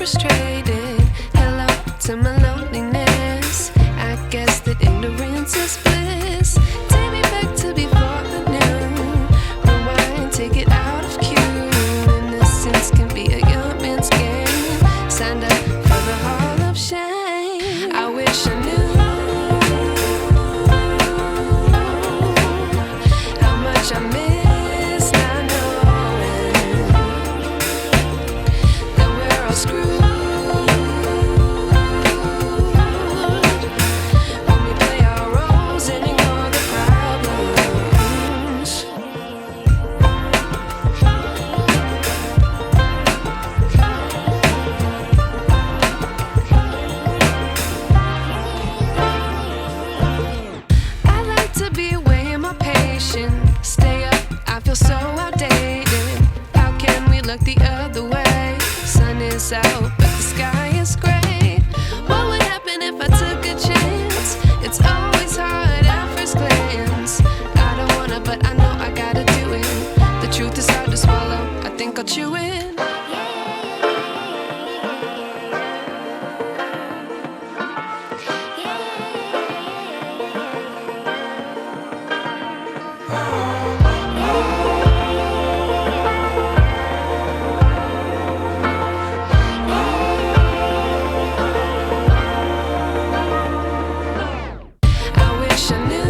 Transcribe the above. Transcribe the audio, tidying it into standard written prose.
frustrated. Hello to my loneliness. I guess that ignorance is bliss. Take me back to before I knew. Rewind, take it out of cue. Innocence can be a young man's game. Signed up for the hall of shame. I wish I knew how much I miss not knowing that we're all screwed when we play our roles and ignore the problems. I like to be away in my patience. Stay up, I feel so outdated. How can we look the other way? Sun is out, but the sky is gray. What would happen if I took a chance? It's always hard at first glance. I don't wanna, but I know I gotta do it. The truth is hard to swallow, I think I'll chew it. I wish I knew